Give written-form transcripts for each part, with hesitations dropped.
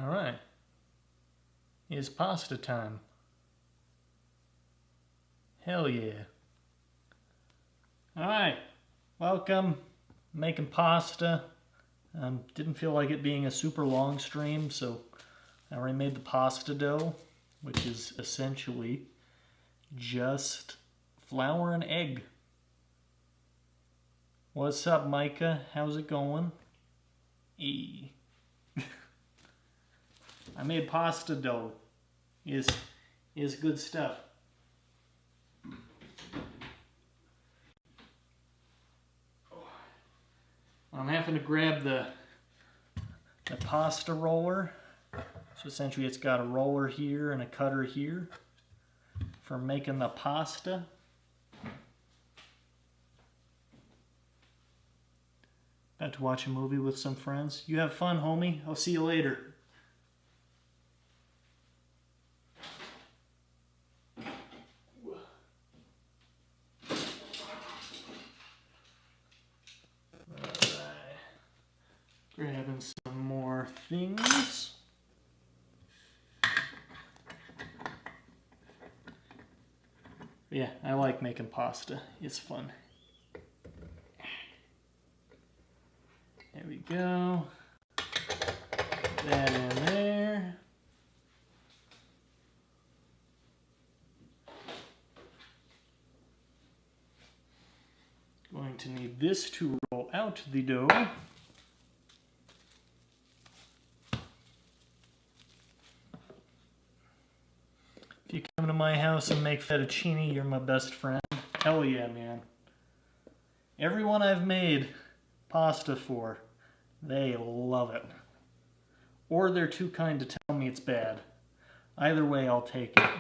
Alright. It's pasta time. Hell yeah. Alright. Welcome. Making pasta. Didn't feel like it being a super long stream, so I already made the pasta dough, which is essentially just flour and egg. What's up, Micah? How's it going? E. I made pasta dough. Is good stuff. I'm having to grab the pasta roller. So essentially it's got a roller here and a cutter here for making the pasta. About to watch a movie with some friends. You have fun, homie. I'll see you later. Grabbing some more things. Yeah, I like making pasta. It's fun. There we go. That in there. Going to need this to roll out the dough. If you come to my house and make fettuccine, you're my best friend. Hell yeah, man. Everyone I've made pasta for, they love it. Or they're too kind to tell me it's bad. Either way, I'll take it.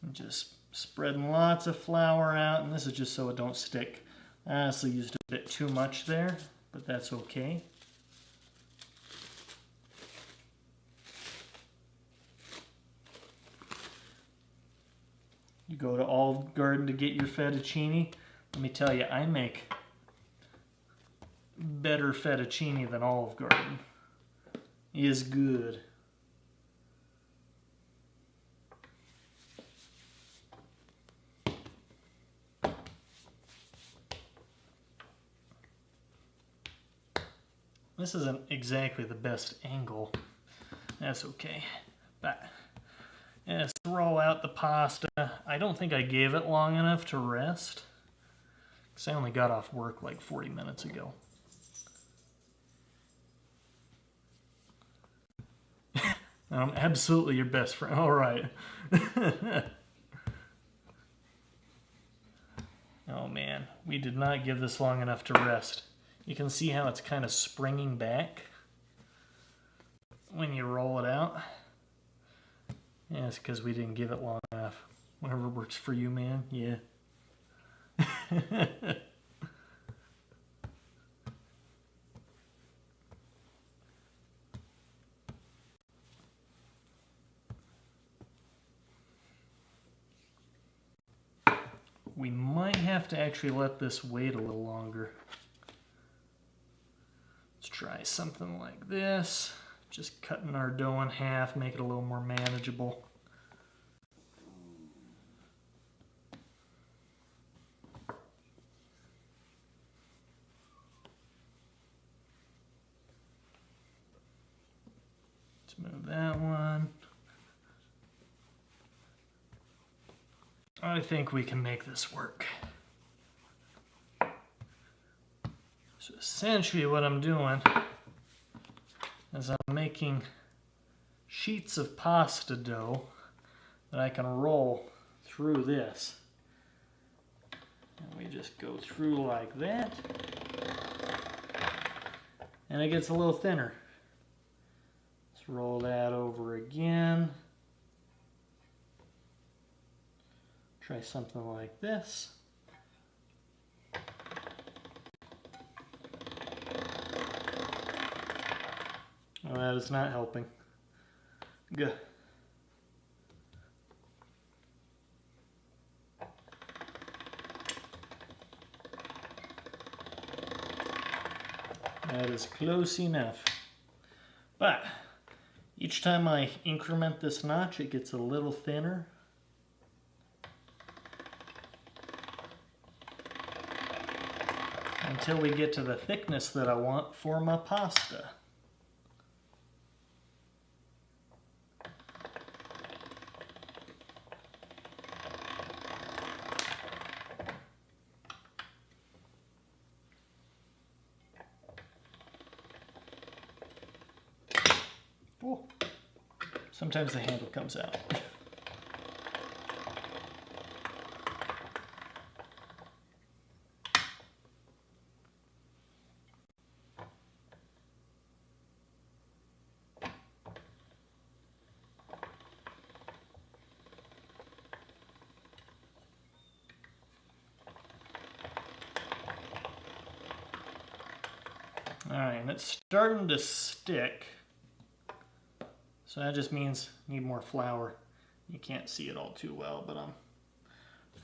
I'm just spreading lots of flour out, and this is just so it don't stick. I honestly used a bit too much there, but that's okay. You go to Olive Garden to get your fettuccine. Let me tell you, I make better fettuccine than Olive Garden. It is good. This isn't exactly the best angle. That's okay. But let's roll out the pasta. I don't think I gave it long enough to rest, because I only got off work like 40 minutes ago. I'm absolutely your best friend. All right. Oh man, we did not give this long enough to rest. You can see how it's kind of springing back when you roll it out. Yeah, it's because we didn't give it long enough. Whatever works for you, man. Yeah. We might have to actually let this wait a little longer. Let's try something like this. Just cutting our dough in half, make it a little more manageable. Let's move that one. I think we can make this work. So essentially what I'm doing is I'm making sheets of pasta dough that I can roll through this. And we just go through like that. And it gets a little thinner. Let's roll that over again. Try something like this. Oh, that is not helping. Good. That is close enough. But each time I increment this notch, it gets a little thinner. Until we get to the thickness that I want for my pasta. Oh, sometimes the handle comes out. Alright, and it's starting to stick. So that just means I need more flour. You can't see it all too well, but I'm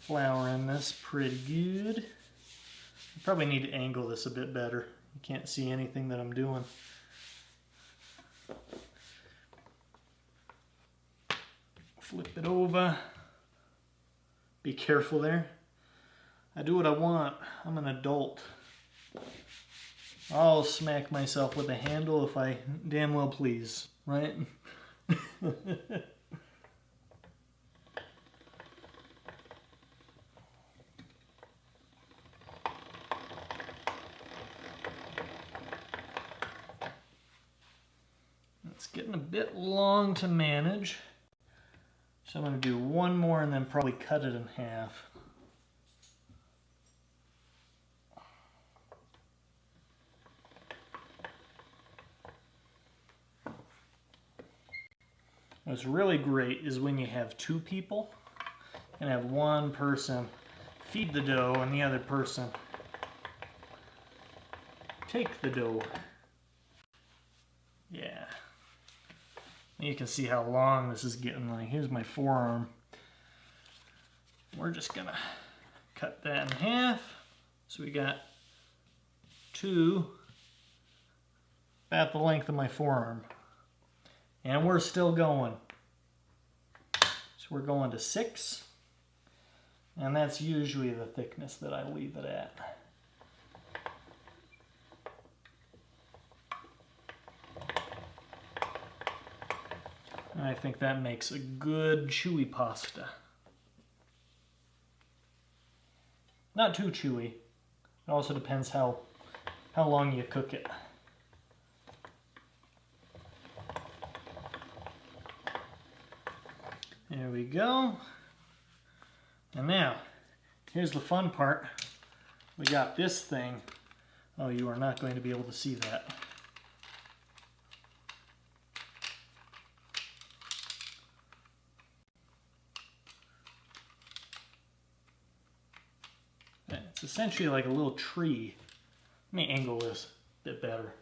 flouring this pretty good. I probably need to angle this a bit better. You can't see anything that I'm doing. Flip it over. Be careful there. I do what I want. I'm an adult. I'll smack myself with a handle if I damn well please, right? It's getting a bit long to manage, so I'm going to do one more and then probably cut it in half. What's really great is when you have two people and have one person feed the dough and the other person take the dough. Yeah. You can see how long this is getting. Like, here's my forearm. We're just gonna cut that in half. So we got two about the length of my forearm. And we're still going. So we're going to 6. And that's usually the thickness that I leave it at. And I think that makes a good chewy pasta. Not too chewy. It also depends how long you cook it. There we go. And now, here's the fun part. We got this thing. Oh, you are not going to be able to see that. It's essentially like a little tree. Let me angle this a bit better.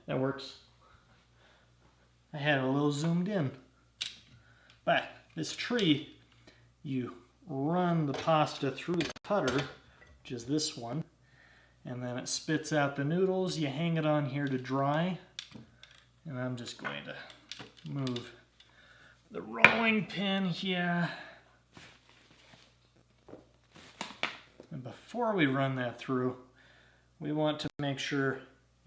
That works. I had it a little zoomed in. But this tree, you run the pasta through the cutter, which is this one, and then it spits out the noodles. You hang it on here to dry, and I'm just going to move the rolling pin here. And before we run that through, we want to make sure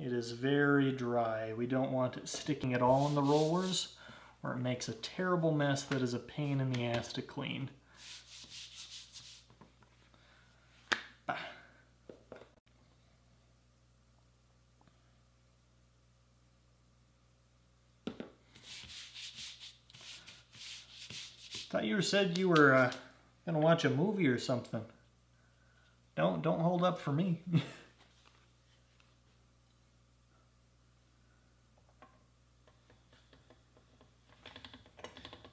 it is very dry. We don't want it sticking at all in the rollers, or it makes a terrible mess that is a pain in the ass to clean. Thought you said you were gonna watch a movie or something. Don't hold up for me.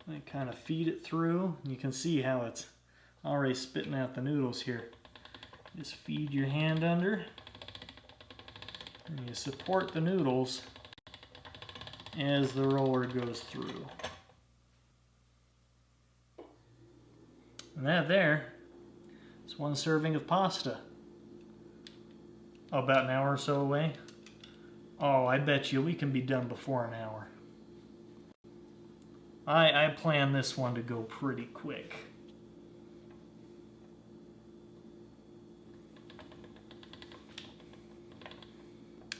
I kind of feed it through. You can see how it's already spitting out the noodles here. Just feed your hand under, and you support the noodles as the roller goes through. And that there is one serving of pasta. Oh, about an hour or so away. Oh, I bet you we can be done before an hour. I plan this one to go pretty quick.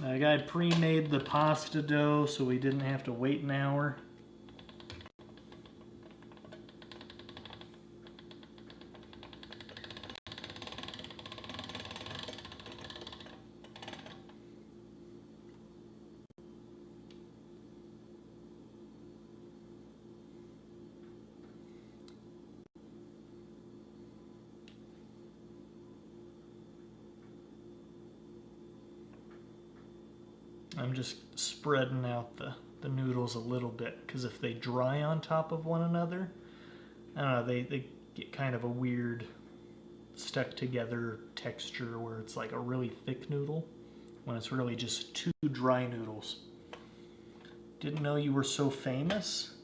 I pre-made the pasta dough so we didn't have to wait an hour. I'm just spreading out the noodles a little bit, because if they dry on top of one another, I don't know, they get kind of a weird stuck together texture where it's like a really thick noodle when it's really just two dry noodles. Didn't know you were so famous.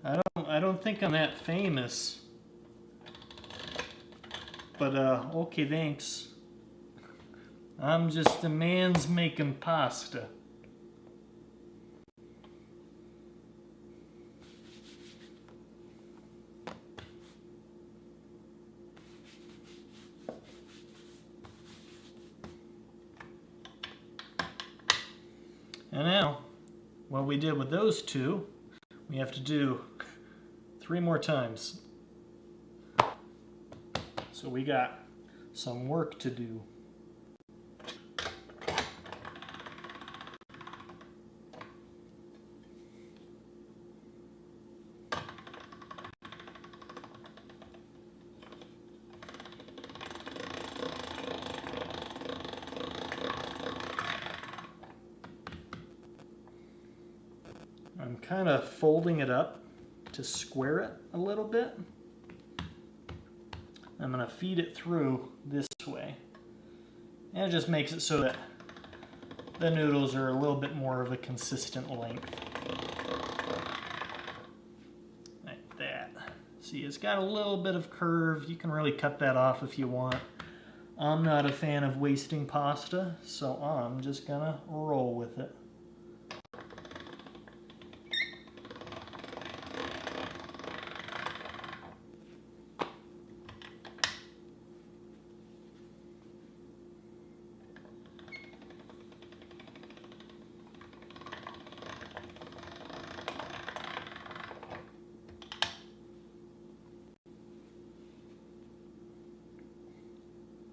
I don't think I'm that famous. But okay, thanks. I'm just a man's making pasta. And now, what we did with those two, we have to do 3 more times. So we got some work to do. I'm kind of folding it up to square it a little bit. I'm going to feed it through this way. And it just makes it so that the noodles are a little bit more of a consistent length. Like that. See, it's got a little bit of curve. You can really cut that off if you want. I'm not a fan of wasting pasta, so I'm just going to roll with it.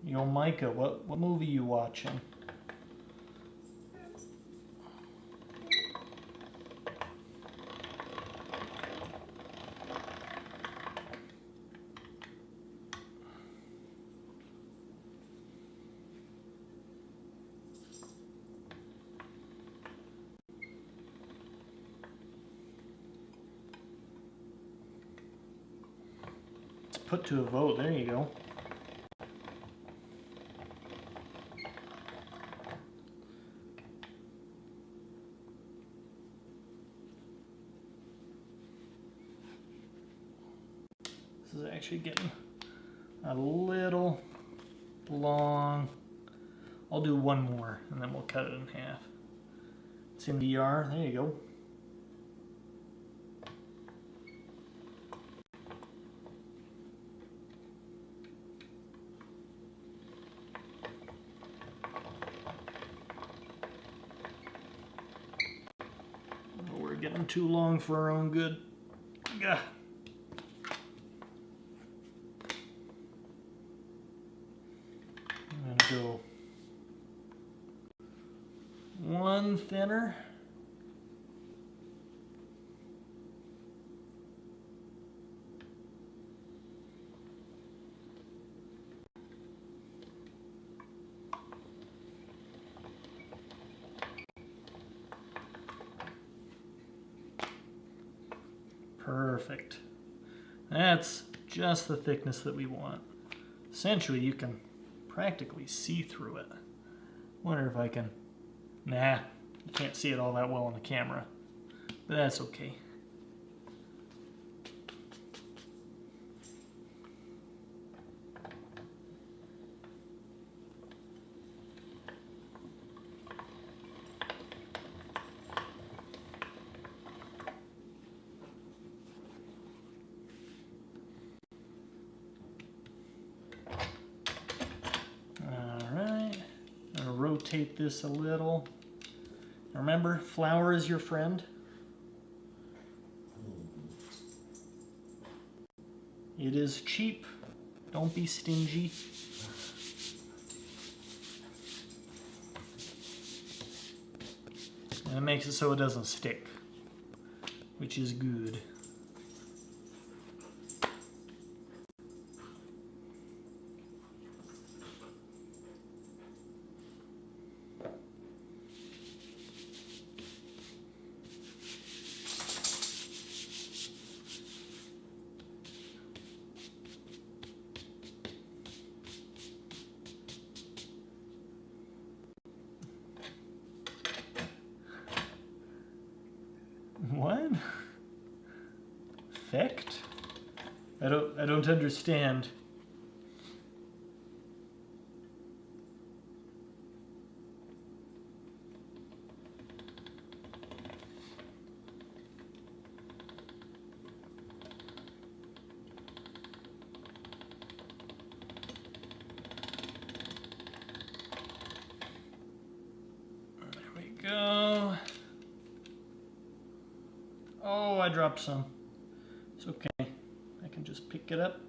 Yo, Micah, what movie you watching? Let's put to a vote. There you go. This is actually getting a little long. I'll do one more and then we'll cut it in half. It's in DR. There you go. Oh, we're getting too long for our own good. Gah. Go one thinner. Perfect. That's just the thickness that we want. Essentially, you can practically see through it. Wonder if I can. Nah, you can't see it all that well on the camera, but that's okay. rotate this a little. Remember, flour is your friend. It is cheap. Don't be stingy. And it makes it so it doesn't stick, which is good. What? Fect? I don't understand. There we go. Oh, I dropped some. It's okay. I can just pick it up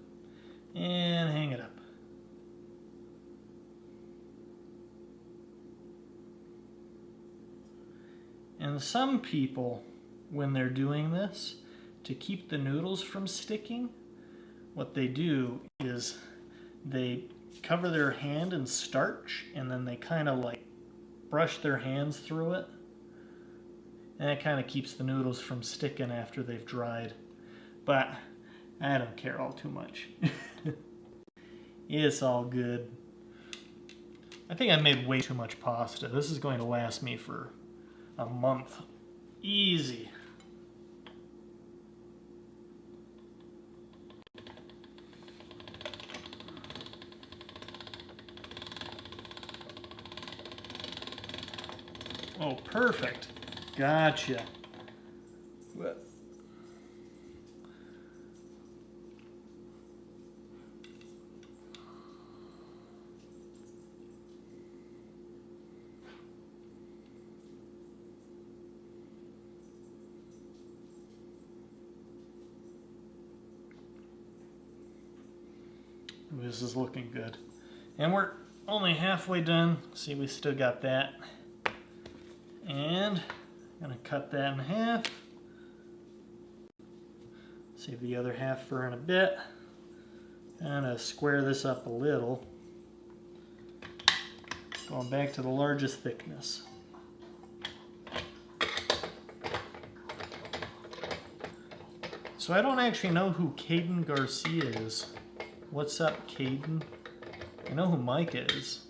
and hang it up. And some people, when they're doing this, to keep the noodles from sticking, what they do is they cover their hand in starch and then they kind of like brush their hands through it. And it kind of keeps the noodles from sticking after they've dried. But I don't care all too much. It's all good. I think I made way too much pasta. This is going to last me for a month. Easy. Oh, perfect. Gotcha. What? This is looking good. And we're only halfway done. See, we still got that. And I'm going to cut that in half. Save the other half for in a bit. I'm going to square this up a little. Going back to the largest thickness. So I don't actually know who Caden Garcia is. What's up, Caden? I know who Mike is.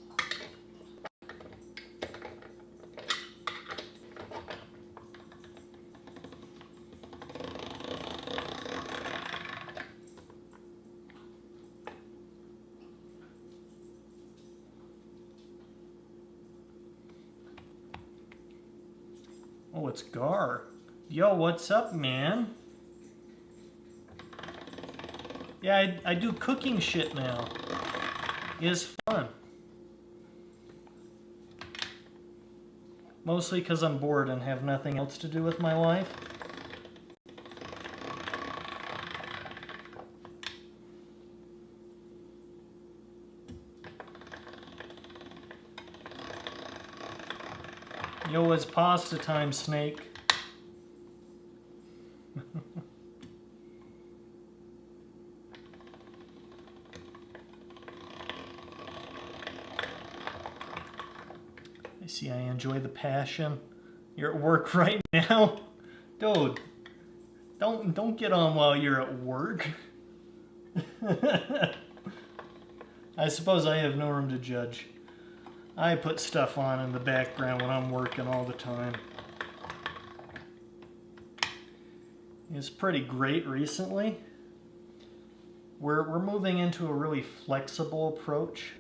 Oh, it's Gar. Yo, what's up, man? Yeah, I do cooking shit now. It's fun. Mostly because I'm bored and have nothing else to do with my life. Yo, it's pasta time, Snake. I see I enjoy the passion. You're at work right now? Dude, don't get on while you're at work. I suppose I have no room to judge. I put stuff on in the background when I'm working all the time. It's pretty great recently. We're moving into a really flexible approach.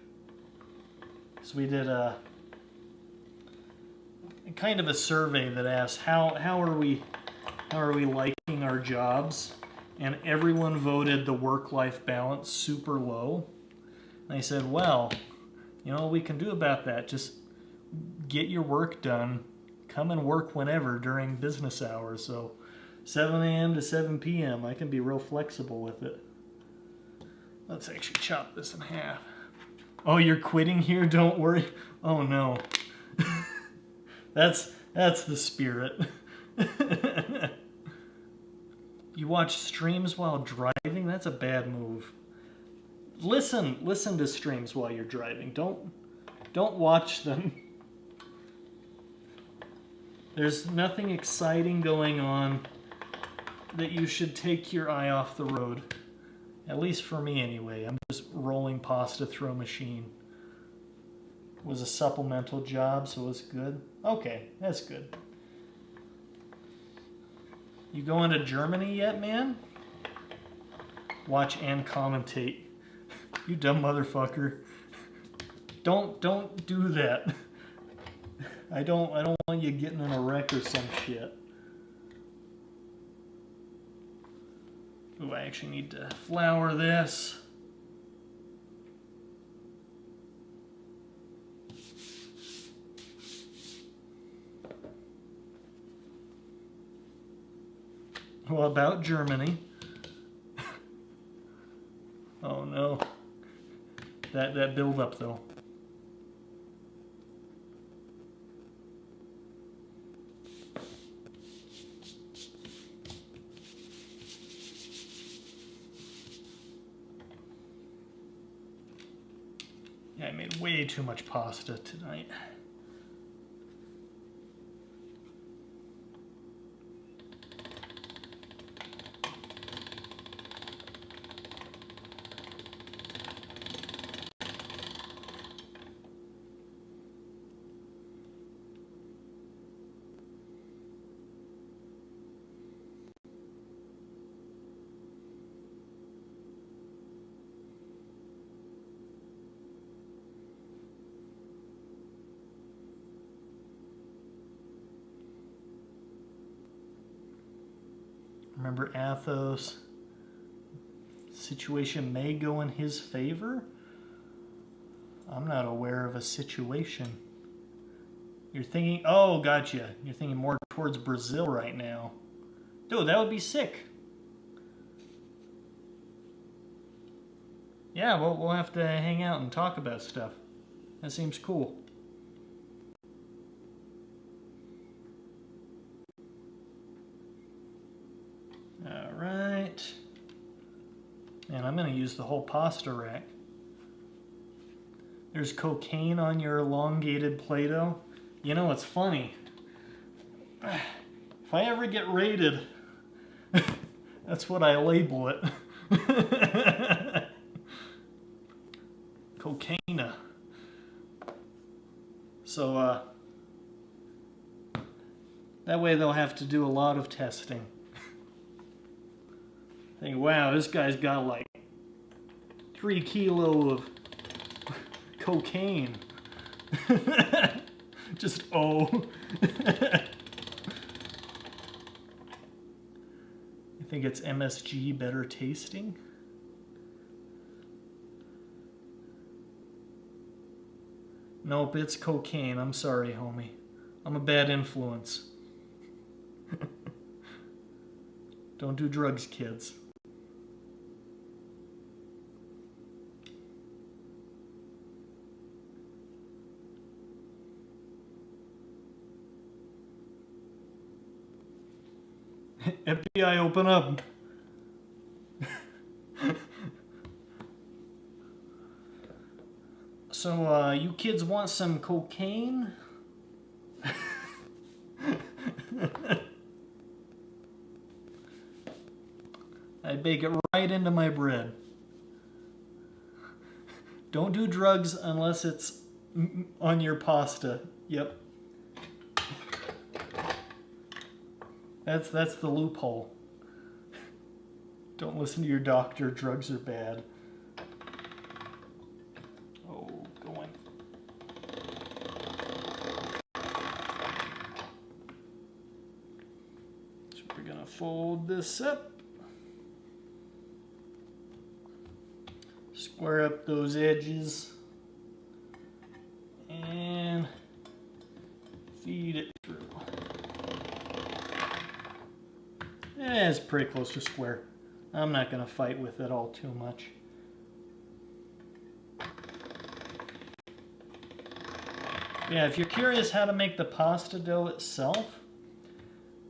So we did a kind of a survey that asked how are we liking our jobs, and everyone voted the work-life balance super low. And I said, well, you know what we can do about that? Just get your work done. Come and work whenever during business hours. So 7 a.m. to 7 p.m. I can be real flexible with it. Let's actually chop this in half. Oh, you're quitting here? Don't worry. Oh no. That's the spirit. You watch streams while driving? That's a bad move. Listen to streams while you're driving. Don't watch them. There's nothing exciting going on that you should take your eye off the road. At least for me anyway. I'm just rolling pasta through a machine. It was a supplemental job, so it was good. Okay, that's good. You going to Germany yet, man? Watch and commentate. You dumb motherfucker. Don't do that. I don't want you getting in a wreck or some shit. Ooh, I actually need to flour this. Well, about Germany. Oh no. That build up though. Yeah, I made way too much pasta tonight. Remember Athos? Situation may go in his favor? I'm not aware of a situation. You're thinking, oh, gotcha. You're thinking more towards Brazil right now. Dude, that would be sick. Yeah, we'll have to hang out and talk about stuff. That seems cool. Alright. And I'm going to use the whole pasta rack. There's cocaine on your elongated Play-Doh. You know what's funny? If I ever get raided, that's what I label it. Cocaina. So, that way they'll have to do a lot of testing. Think, wow, this guy's got like 3 kilos of cocaine. Just You think it's MSG better tasting? Nope, it's cocaine. I'm sorry, homie. I'm a bad influence. Don't do drugs, kids. FBI, open up. So, you kids want some cocaine? I bake it right into my bread. Don't do drugs unless it's on your pasta. Yep. That's the loophole. Don't listen to your doctor. Drugs are bad. Oh, going. So we're gonna fold this up. Square up those edges. And is pretty close to square. I'm not going to fight with it all too much. Yeah, if you're curious how to make the pasta dough itself,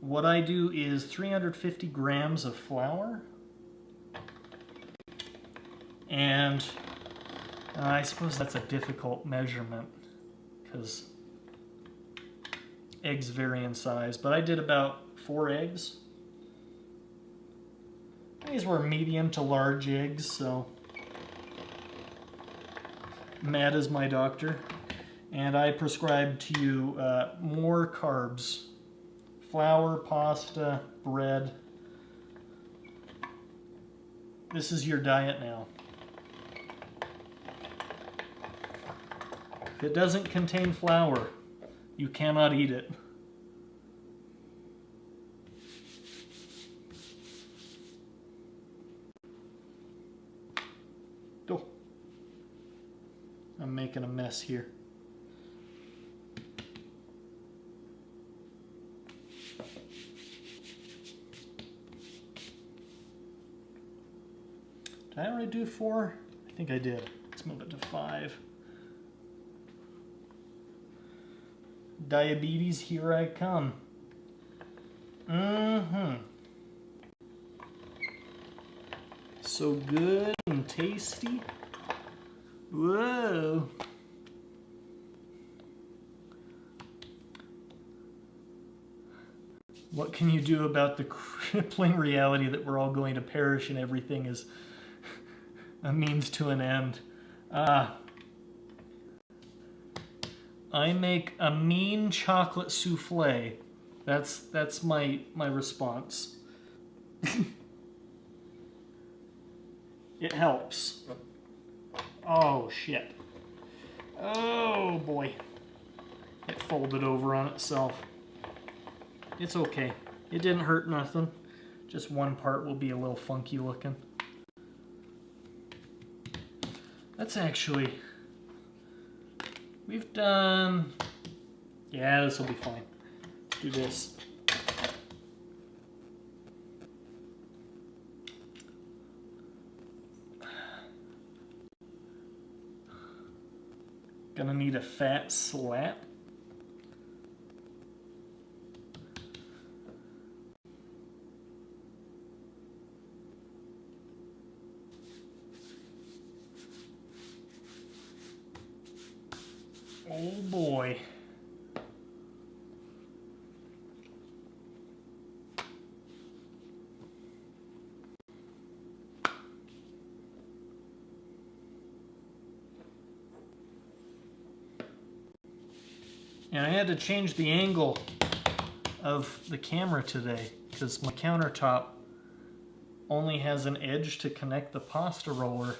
what I do is 350 grams of flour. And I suppose that's a difficult measurement because eggs vary in size, but I did about 4 eggs. These were medium to large eggs, so Matt is my doctor. And I prescribe to you more carbs. Flour, pasta, bread. This is your diet now. If it doesn't contain flour, you cannot eat it. Oh, I'm making a mess here. Did I already do 4? I think I did. Let's move it to 5. Diabetes, here I come. So good and tasty. Whoa. What can you do about the crippling reality that we're all going to perish and everything is a means to an end? I make a mean chocolate souffle. That's my response. It helps. Oh shit. Oh boy. It folded over on itself. It's okay. It didn't hurt nothing. Just one part will be a little funky looking. That's actually... We've done... Yeah, this will be fine. Let's do this. Gonna need a fat slap. Oh boy. And I had to change the angle of the camera today because my countertop only has an edge to connect the pasta roller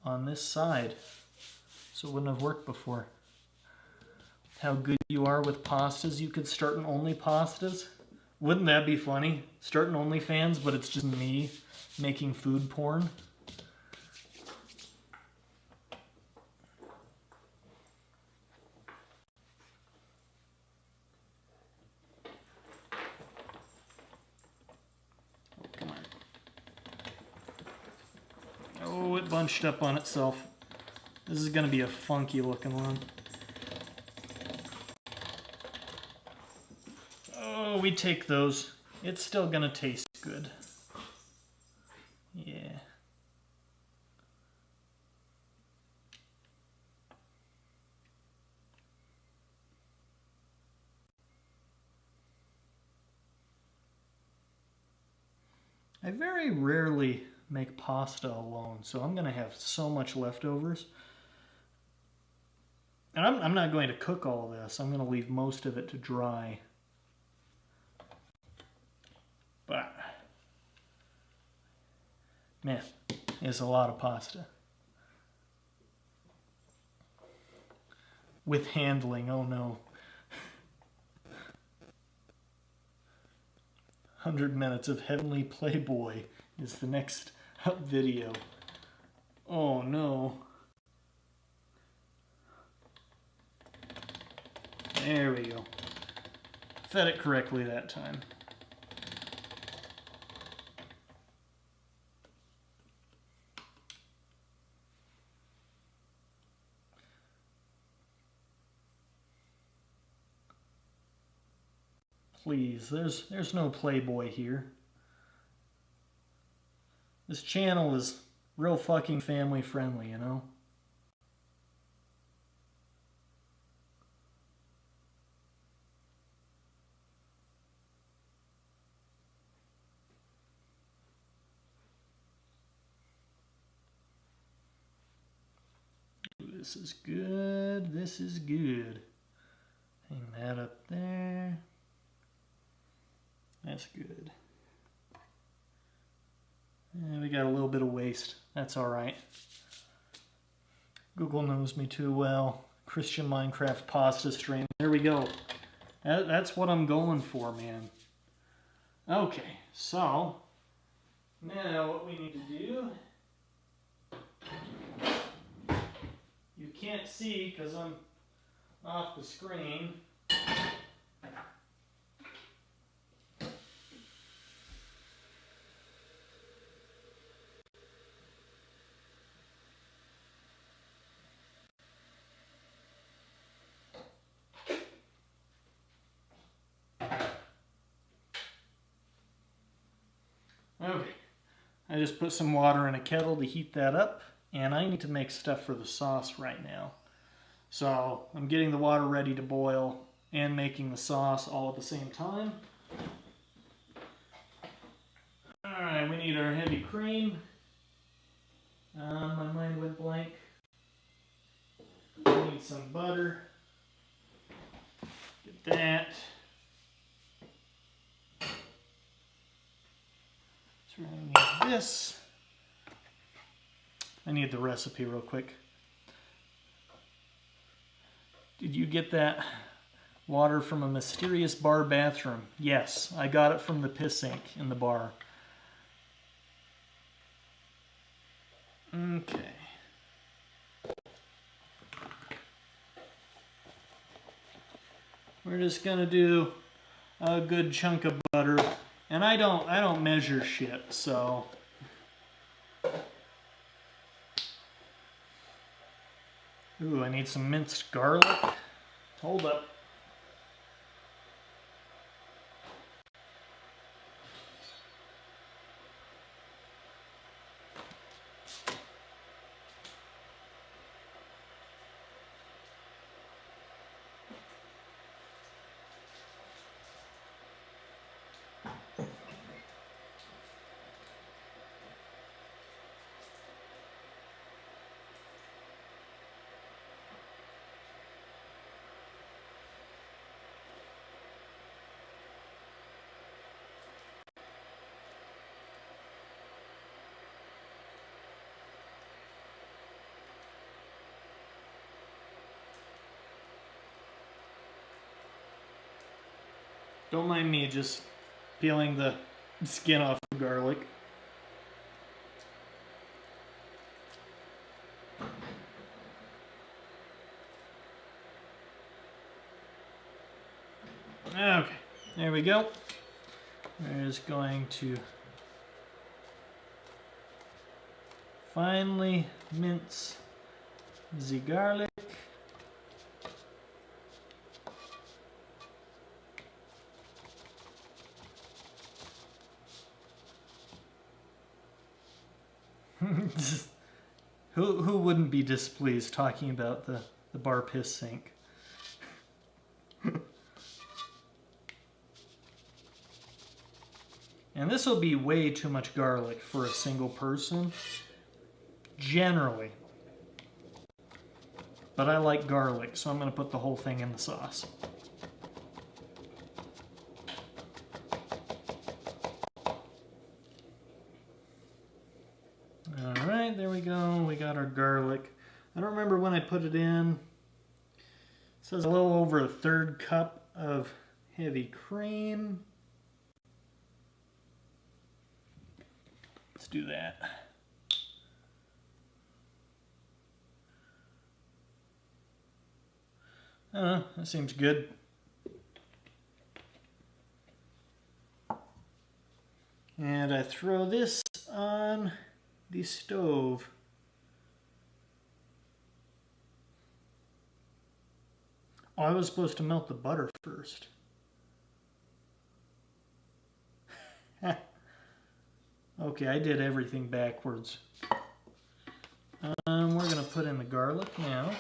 on this side. So it wouldn't have worked before. How good you are with pastas. You could start an Only Pastas. Wouldn't that be funny? Start an OnlyFans, but it's just me making food porn. Oh, come on. Oh, it bunched up on itself. This is going to be a funky looking one. Oh, we take those. It's still gonna taste good. Yeah. I very rarely make pasta alone, so I'm gonna have so much leftovers. And I'm not going to cook all this. I'm gonna leave most of it to dry. But, man, it's a lot of pasta. With handling, oh no. 100 minutes of Heavenly Playboy is the next video. Oh no. There we go. Fed it correctly that time. Please, there's no Playboy here. This channel is real fucking family friendly, you know? This is good. This is good. Hang that up there. That's good. And we got a little bit of waste. That's all right. Google knows me too well. Christian Minecraft pasta stream. There we go. That's what I'm going for, man. Okay, so now what we need to do, you can't see because I'm off the screen. Okay, I just put some water in a kettle to heat that up, and I need to make stuff for the sauce right now. So I'm getting the water ready to boil and making the sauce all at the same time. Alright, we need our heavy cream. My mind went blank. We need some butter. Get that. So we're going to need this. I need the recipe real quick. Did you get that water from a mysterious bar bathroom? Yes, I got it from the piss sink in the bar. Okay. We're just gonna do a good chunk of butter, and I don't measure shit, so. Ooh, I need some minced garlic. Hold up. Don't mind me just peeling the skin off the garlic. Okay, there we go. We're just going to finely mince the garlic. Who wouldn't be displeased talking about the bar piss sink? And this will be way too much garlic for a single person, generally. But I like garlic, so I'm going to put the whole thing in the sauce. Alright, there we go. We got our garlic. I don't remember when I put it in. It says a little over a third cup of heavy cream. Let's do that. I don't know, that seems good. And I throw this on the stove. Oh, I was supposed to melt the butter first. Okay, I did everything backwards. We're going to put in the garlic now.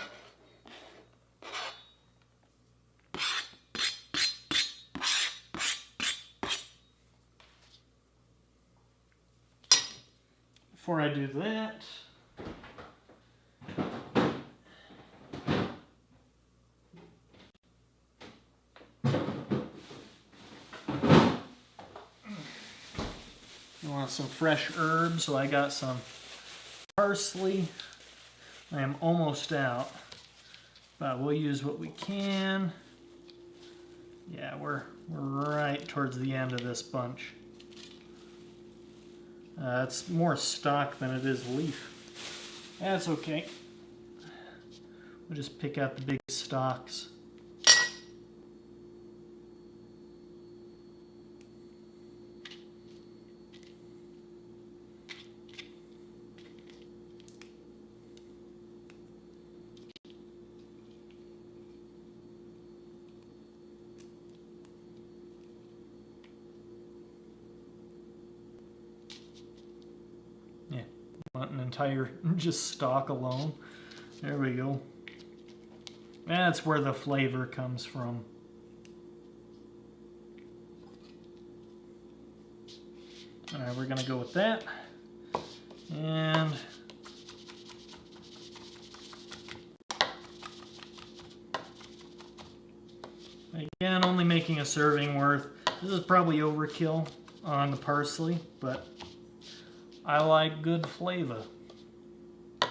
Before I do that, you want some fresh herbs, so I got some parsley. I am almost out, but we'll use what we can. Yeah, we're right towards the end of this bunch. It's more stock than it is leaf. That's okay. We'll just pick out the big stalks. Yeah, want an entire just stalk alone. There we go. That's where the flavor comes from. Alright, we're going to go with that. And again, only making a serving worth. This is probably overkill on the parsley, but I like good flavor. I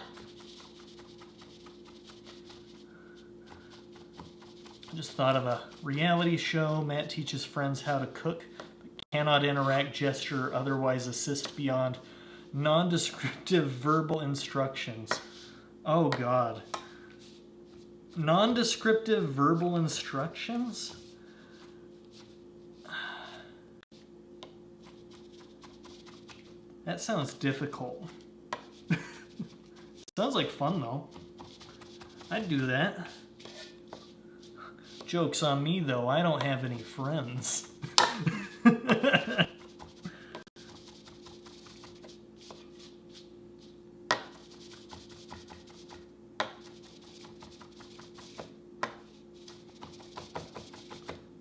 just thought of a reality show. Matt teaches friends how to cook, but cannot interact, gesture, or otherwise assist beyond non-descriptive verbal instructions. Oh God. Non-descriptive verbal instructions? That sounds difficult. Sounds like fun though. I'd do that. Joke's on me though, I don't have any friends.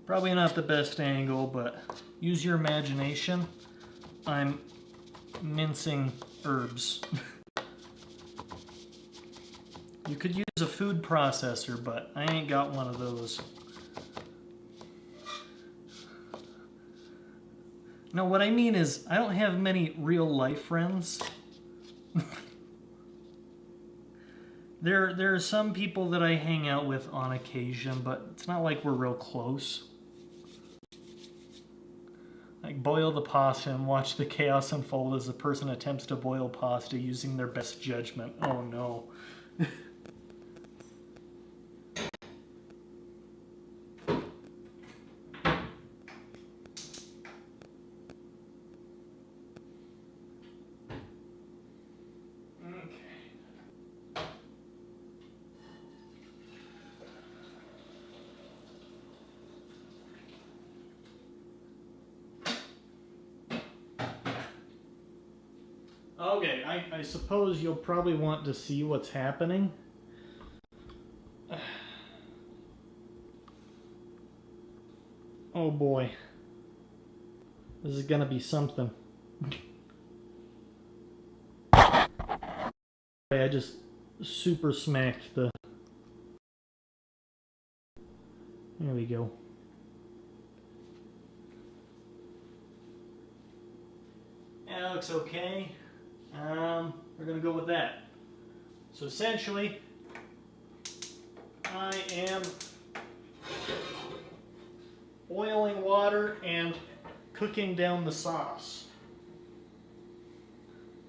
Probably not the best angle, but use your imagination. I'm mincing herbs. You could use a food processor, but I ain't got one of those. No, what I mean is, I don't have many real life friends. There are some people that I hang out with on occasion, but it's not like we're real close. Like, boil the pasta and watch the chaos unfold as the person attempts to boil pasta using their best judgment. Oh no. Okay, I suppose you'll probably want to see what's happening. Oh boy. This is gonna be something. I just super smacked the... There we go. That looks okay. We're gonna go with that. So essentially, I am boiling water and cooking down the sauce.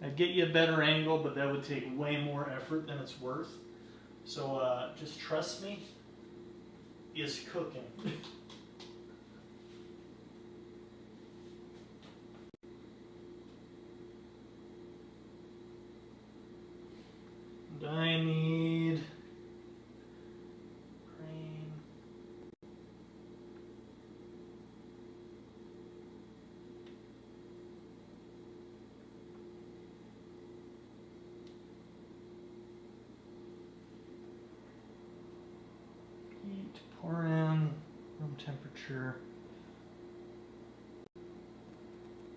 I'd get you a better angle, but that would take way more effort than it's worth. So just trust me, it's cooking. And I need cream. sure.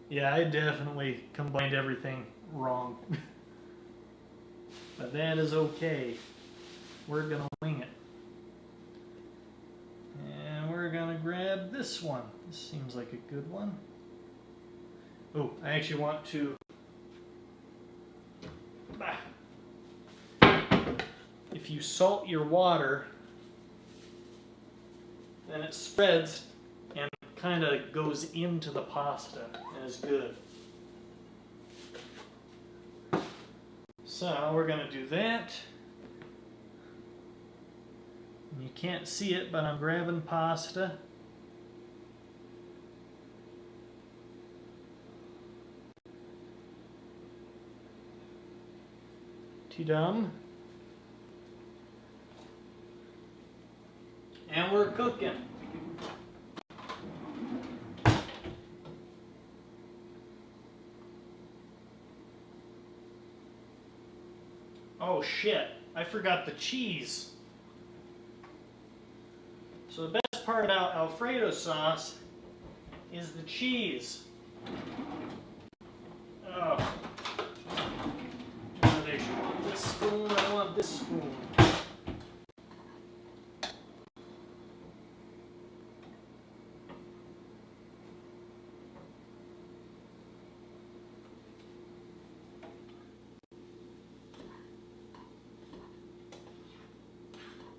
Yeah, I definitely combined everything wrong. But that is okay. We're going to wing it. And we're going to grab this one. This seems like a good one. Oh, I actually want to... If you salt your water, then it spreads and kind of goes into the pasta and is good. So we're going to do that. And you can't see it, but I'm grabbing pasta. Dum. And we're cooking. Oh shit, I forgot the cheese. So the best part about Alfredo sauce is the cheese. Oh. They should want this spoon, I want this spoon.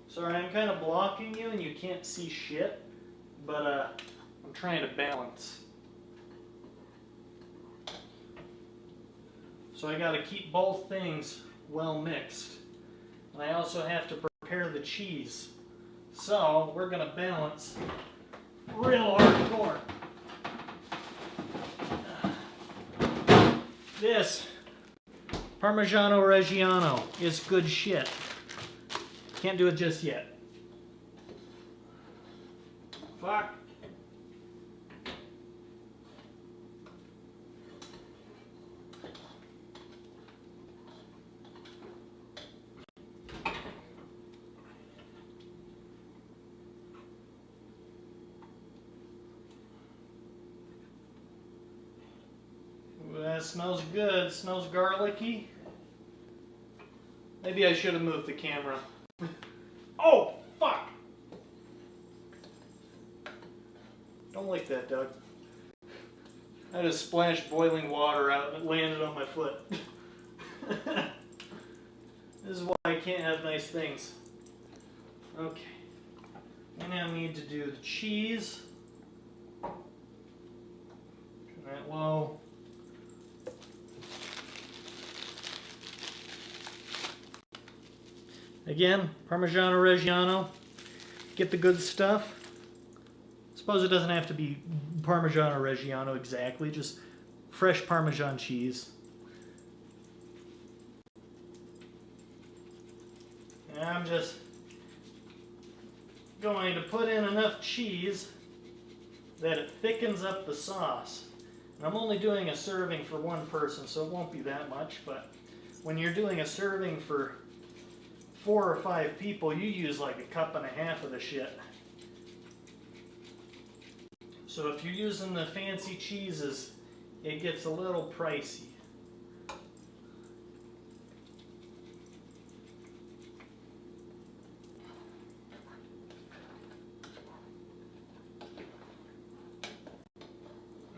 Sorry, I'm kind of blocking you and you can't see shit, but I'm trying to balance. So I got to keep both things well mixed. And I also have to prepare the cheese. So we're going to balance real hardcore. This Parmigiano Reggiano is good shit. Can't do it just yet. Fuck. Ooh, that smells good. It smells garlicky. Maybe I should have moved the camera. Oh, fuck! Don't like that, Doug. I just splashed boiling water out and it landed on my foot. This is why I can't have nice things. Okay. I now need to do the cheese. Turn that low. Again, Parmigiano Reggiano. Get the good stuff. Suppose it doesn't have to be Parmigiano Reggiano exactly, just fresh Parmesan cheese. And I'm just going to put in enough cheese that it thickens up the sauce. And I'm only doing a serving for one person, so it won't be that much, but when you're doing a serving for 4 or 5 people, you use like 1.5 cups of the shit. So if you're using the fancy cheeses, it gets a little pricey.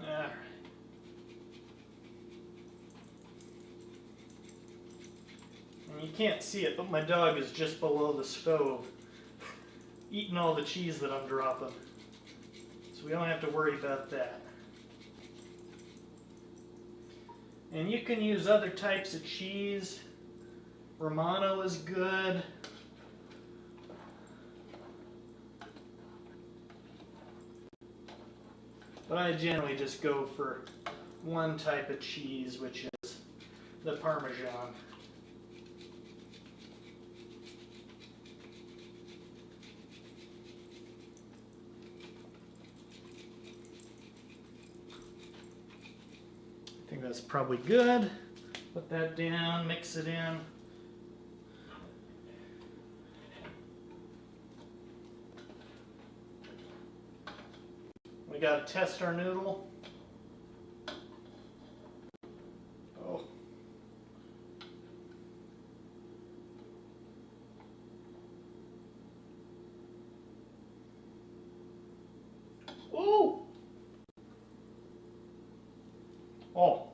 Alright. And you can't see it, but my dog is just below the stove, eating all the cheese that I'm dropping. So we don't have to worry about that. And you can use other types of cheese. Romano is good. But I generally just go for one type of cheese, which is the Parmesan. I think that's probably good. Put that down, mix it in. gotta test our noodle. Oh. Ooh. Oh.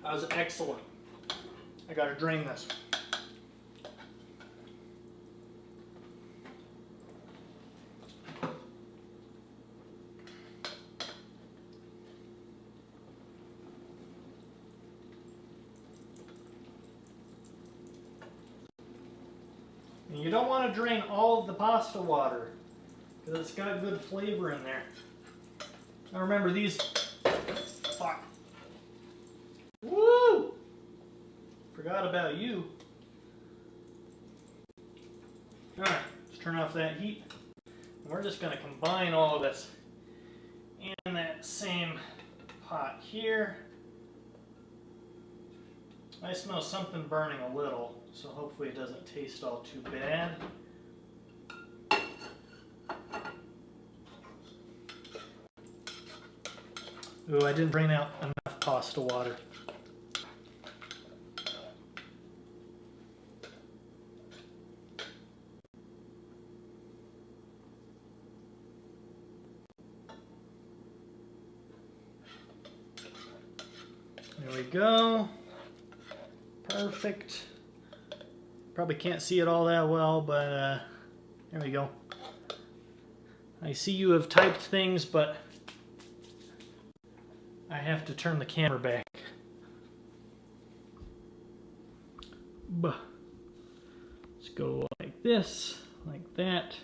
That was excellent. I gotta drain this. And you don't want to drain all of the pasta water because it's got good flavor in there. Now remember these. Fuck. Woo! Forgot about you. Alright, let's turn off that heat. And we're just going to combine all of this in that same pot here. I smell something burning a little, so hopefully it doesn't taste all too bad. Ooh, I didn't drain out enough pasta water. There we go. Perfect. Probably can't see it all that well, but there we go. I see you have typed things, but I have to turn the camera back. Let's go like this, like that,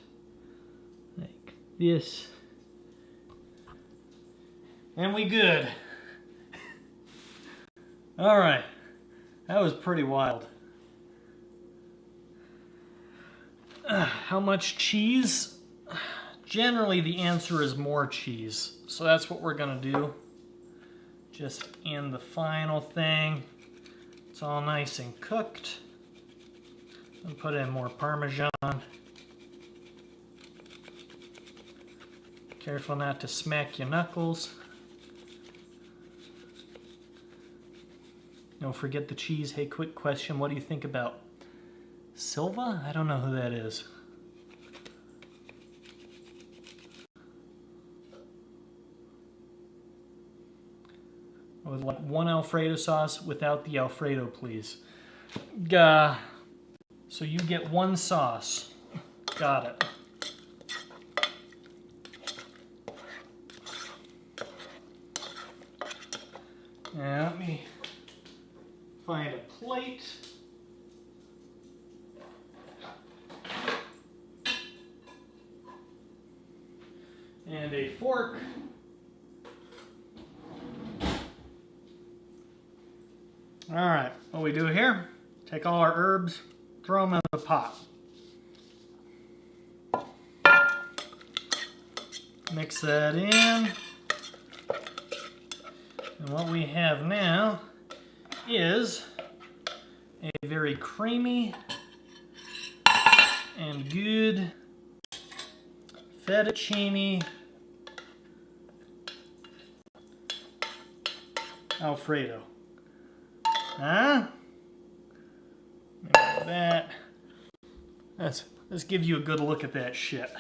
like this. And we good. All right. That was pretty wild. How much cheese? Generally, the answer is more cheese. So that's what we're gonna do. Just in the final thing. It's all nice and cooked. And put in more Parmesan. Careful not to smack your knuckles. Don't forget the cheese. Hey, quick question. What do you think about Silva? I don't know who that is. I would like one Alfredo sauce without the Alfredo, please. So you get one sauce. Got it. Now let me find a plate. And a fork. All right, what we do here, take all our herbs, throw them in the pot. Mix that in. And what we have now is a very creamy and good fettuccine Alfredo. Huh? Like that. Let's give you a good look at that shit.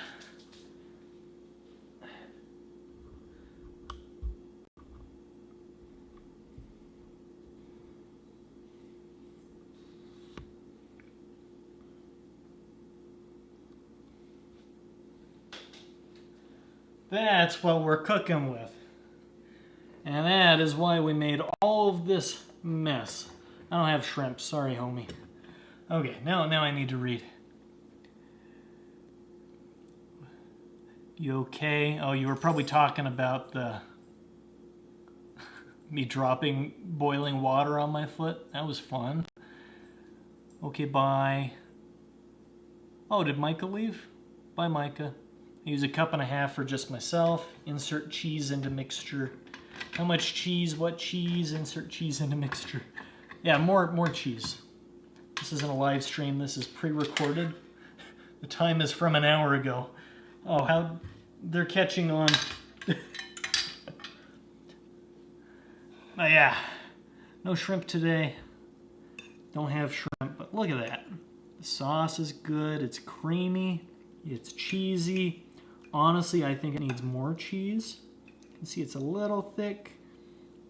That's what we're cooking with. And that is why we made all of this mess. I don't have shrimp. Sorry, homie. Okay, now I need to read. You okay? Oh, you were probably talking about the me dropping boiling water on my foot. That was fun. Okay, bye. Oh, did Micah leave? Bye, Micah. I use 1.5 cups for just myself. Insert cheese into mixture. How much cheese? What cheese? Insert cheese into mixture. Yeah, more cheese. This isn't a live stream. This is pre-recorded. The time is from an hour ago. Oh, how they're catching on. But yeah, no shrimp today. Don't have shrimp, but look at that. The sauce is good, it's creamy, it's cheesy. Honestly, I think it needs more cheese. You can see it's a little thick,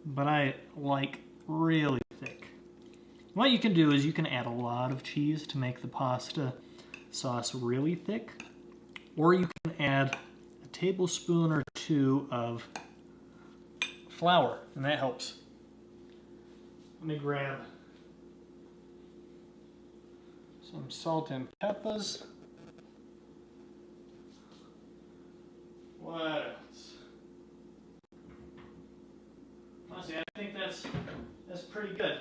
but I like really thick. What you can do is you can add a lot of cheese to make the pasta sauce really thick, or you can add a tablespoon or two of flour, and that helps. Let me grab some salt and peppers. What else? Honestly, I think that's pretty good.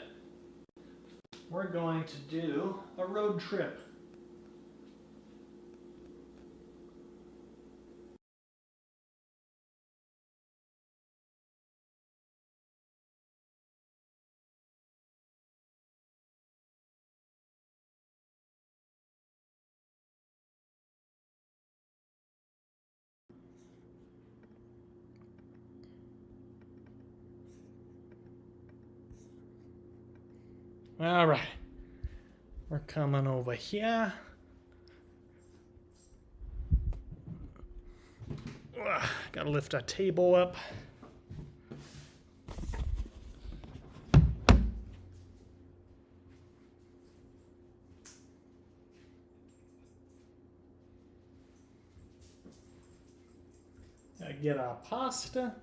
We're going to do a road trip. All right, we're coming over here. Gotta lift our table up. Gotta get our pasta.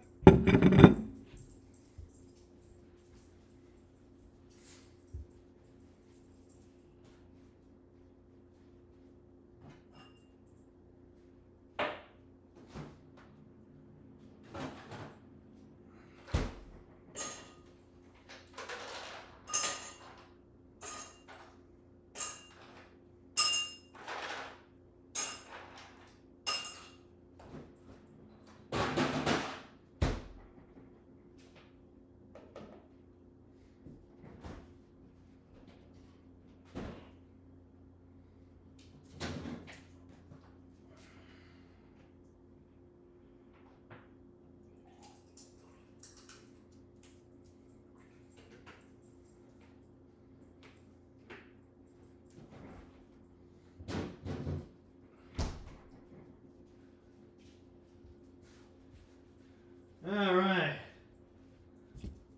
All right.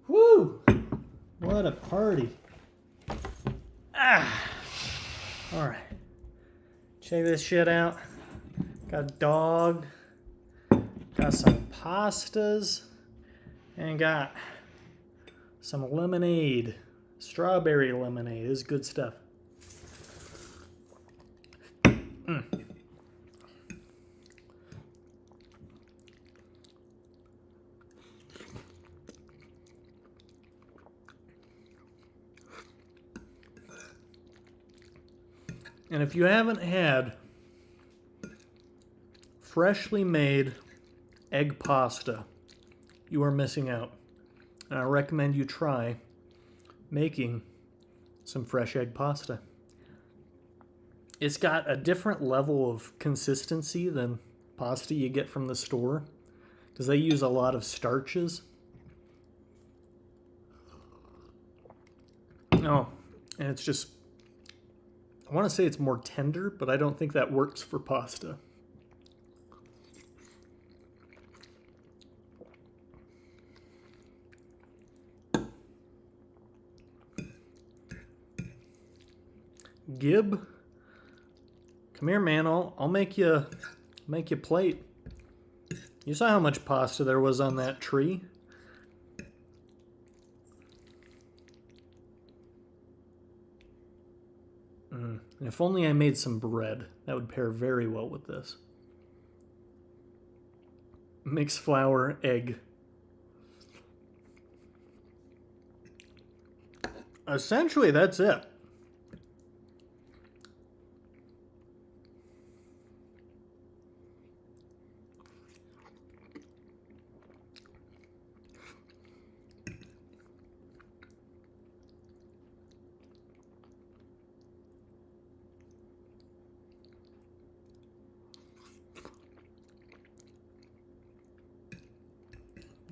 Woo! What a party. Ah! All right. Check this shit out. Got a dog. Got some pastas. And got some lemonade. Strawberry lemonade. This is good stuff. And if you haven't had freshly made egg pasta, you are missing out. And I recommend you try making some fresh egg pasta. It's got a different level of consistency than pasta you get from the store because they use a lot of starches. Oh, and it's just, I want to say it's more tender, but I don't think that works for pasta. Gib, come here, man. I'll make you a plate. You saw how much pasta there was on that tree. And if only I made some bread, that would pair very well with this. Mix flour, egg. Essentially, that's it.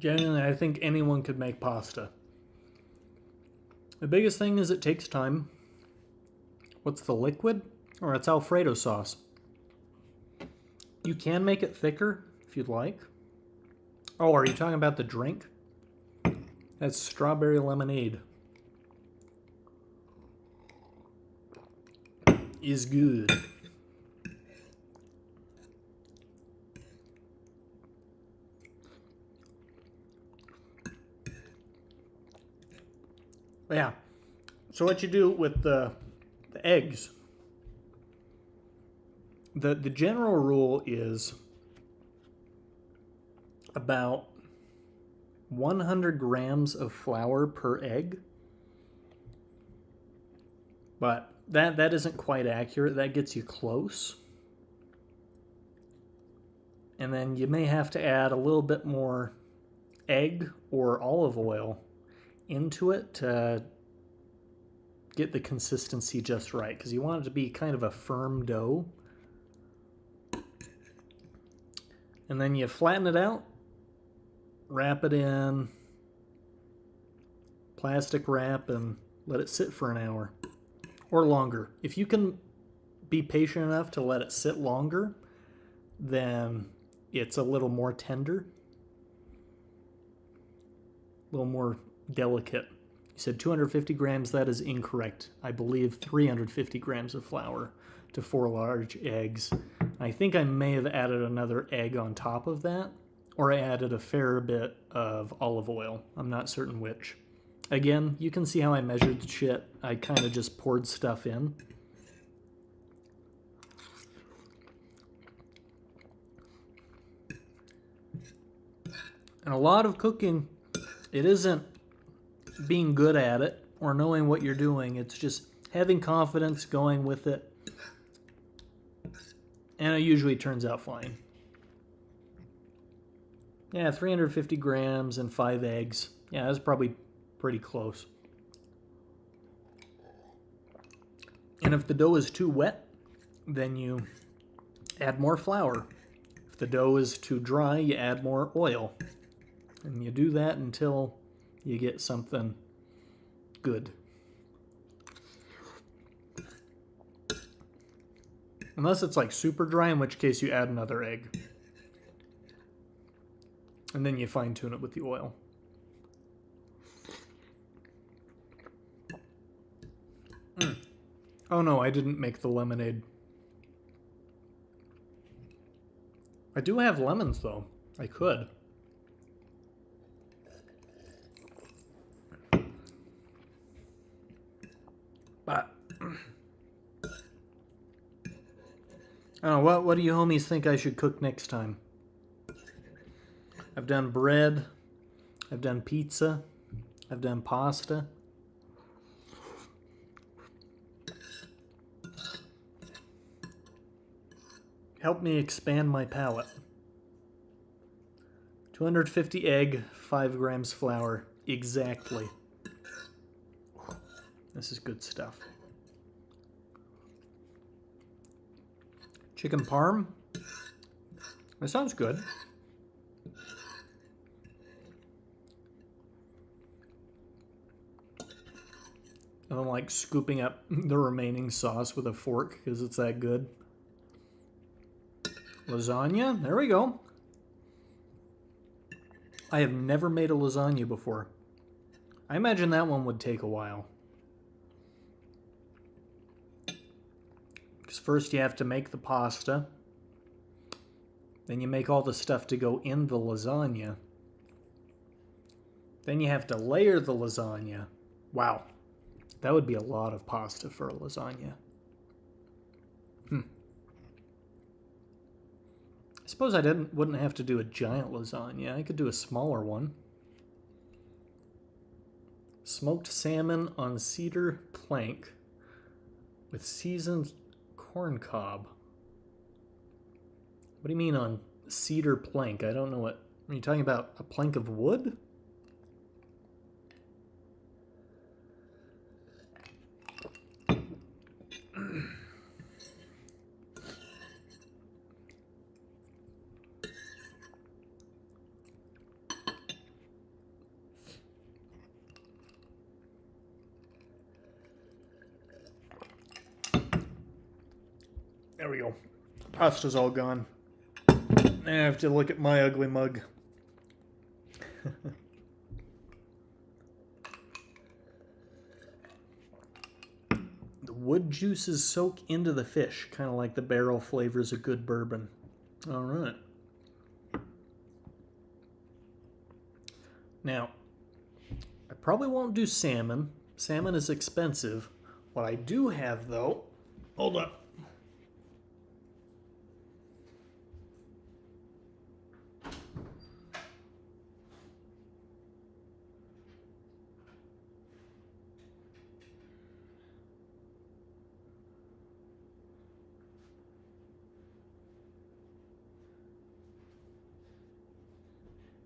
Genuinely, I think anyone could make pasta. The biggest thing is it takes time. What's the liquid? Or it's alfredo sauce. You can make it thicker if you'd like. Oh, are you talking about the drink? That's strawberry lemonade. Is good. Yeah. So what you do with the eggs, the general rule is about 100 grams of flour per egg. But that isn't quite accurate. That gets you close. And then you may have to add a little bit more egg or olive oil into it to get the consistency just right, because you want it to be kind of a firm dough. And then you flatten it out, wrap it in plastic wrap, and let it sit for an hour or longer. If you can be patient enough to let it sit longer, then it's a little more tender, a little more delicate. You said 250 grams. That is incorrect. I believe 350 grams of flour to 4 large eggs. I think I may have added another egg on top of that, or I added a fair bit of olive oil. I'm not certain which. Again, you can see how I measured shit. I kind of just poured stuff in. And a lot of cooking, it isn't being good at it or knowing what you're doing. It's just having confidence, going with it. And it usually turns out fine. Yeah, 350 grams and 5 eggs. Yeah, that's probably pretty close. And if the dough is too wet, then you add more flour. If the dough is too dry, you add more oil. And you do that until you get something good. Unless it's like super dry, in which case you add another egg. And then you fine tune it with the oil. Oh no, I didn't make the lemonade. I do have lemons though. I could. But I don't know, what do you homies think I should cook next time? I've done bread, I've done pizza, I've done pasta. Help me expand my palate. 250 egg, 5 grams flour, exactly. This is good stuff. Chicken parm. That sounds good. I'm like scooping up the remaining sauce with a fork because it's that good. Lasagna, there we go. I have never made a lasagna before. I imagine that one would take a while. Because first you have to make the pasta. Then you make all the stuff to go in the lasagna. Then you have to layer the lasagna. Wow. That would be a lot of pasta for a lasagna. I suppose I wouldn't have to do a giant lasagna. I could do a smaller one. Smoked salmon on cedar plank with seasoned corn cob. What do you mean on cedar plank? I don't know what... Are you talking about a plank of wood? There we go. Pasta's all gone. I have to look at my ugly mug. The wood juices soak into the fish, kind of like the barrel flavors of good bourbon. All right. Now, I probably won't do salmon. Salmon is expensive. What I do have, though... Hold up.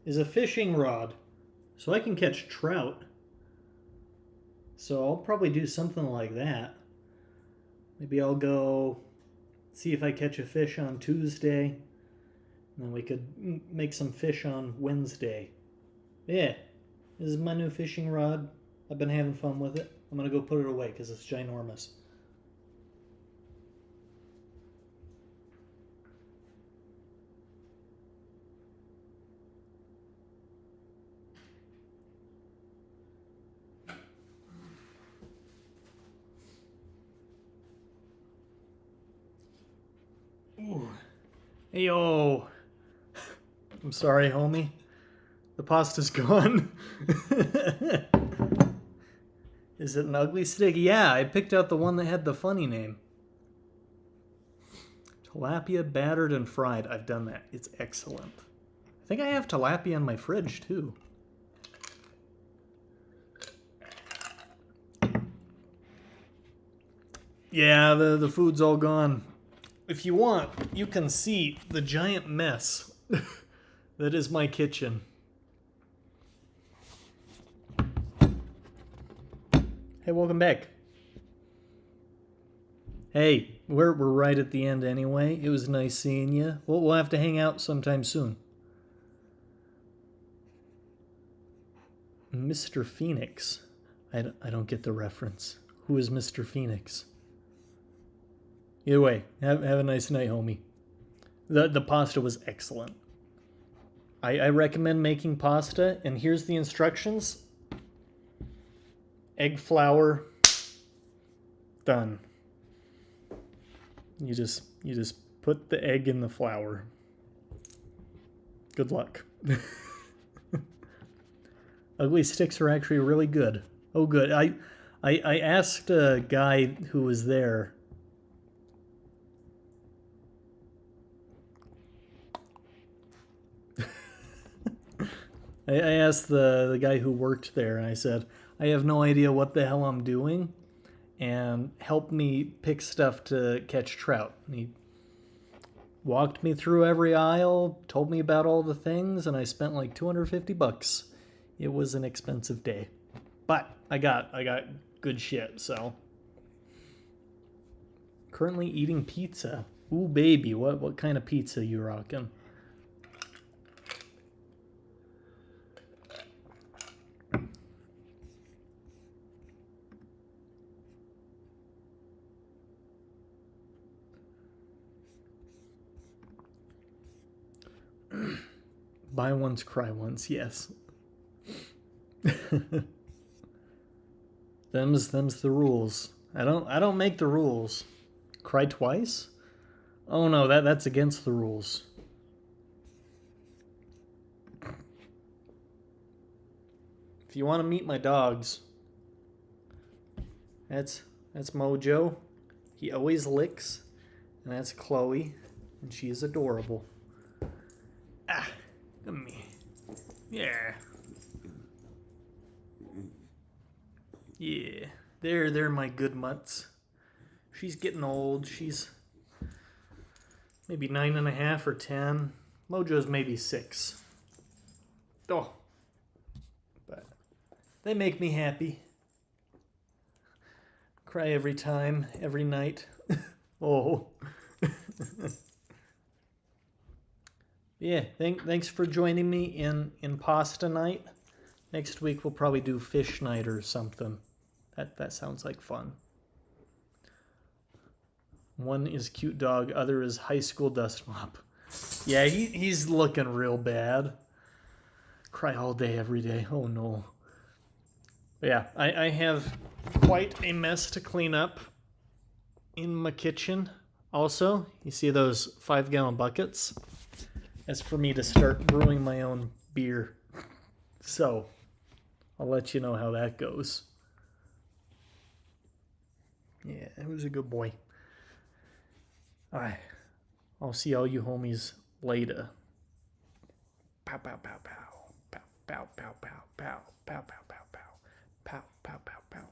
Is a fishing rod. So I can catch trout. So I'll probably do something like that. Maybe I'll go see if I catch a fish on Tuesday. And then we could make some fish on Wednesday. Yeah, this is my new fishing rod. I've been having fun with it. I'm going to go put it away because it's ginormous. Ooh. Hey, yo. I'm sorry, homie. The pasta's gone. Is it an ugly stick? Yeah, I picked out the one that had the funny name. Tilapia battered and fried. I've done that. It's excellent. I think I have tilapia in my fridge, too. Yeah, the food's all gone. If you want, you can see the giant mess that is my kitchen. Hey, welcome back. Hey, we're right at the end anyway. It was nice seeing you. We'll have to hang out sometime soon. Mr. Phoenix. I don't get the reference. Who is Mr. Phoenix? Either way, have a nice night, homie. The pasta was excellent. I recommend making pasta, and here's the instructions. Egg flour, done. You just put the egg in the flour. Good luck. Ugly sticks are actually really good. Oh, good. I asked a guy who was there. I asked the guy who worked there, and I said, I have no idea what the hell I'm doing, and help me pick stuff to catch trout. And he walked me through every aisle, told me about all the things, and I spent like $250. It was an expensive day. But I got good shit, so. Currently eating pizza. Ooh, baby, what kind of pizza you rocking? Buy once, cry once, yes. them's the rules. I don't make the rules. Cry twice? Oh no, that's against the rules. If you want to meet my dogs, that's Mojo. He always licks, and that's Chloe, and she is adorable. Ah, come here. Yeah. Yeah. They're my good mutts. She's getting old. She's maybe 9.5 or 10. Mojo's maybe 6. Oh. But they make me happy. Cry every time, every night. Oh. Yeah, thanks for joining me in pasta night. Next week we'll probably do fish night or something. That sounds like fun. One is cute dog, other is high school dust mop. Yeah, he's looking real bad. Cry all day, every day. Oh no. But yeah, I have quite a mess to clean up in my kitchen. Also, you see those 5-gallon buckets? That's for me to start brewing my own beer. So, I'll let you know how that goes. Yeah, it was a good boy. Alright, I'll see all you homies later. Pow, pow, pow, pow. Pow, pow, pow, pow, pow. Pow, pow, pow, pow. Pow, pow, pow, pow.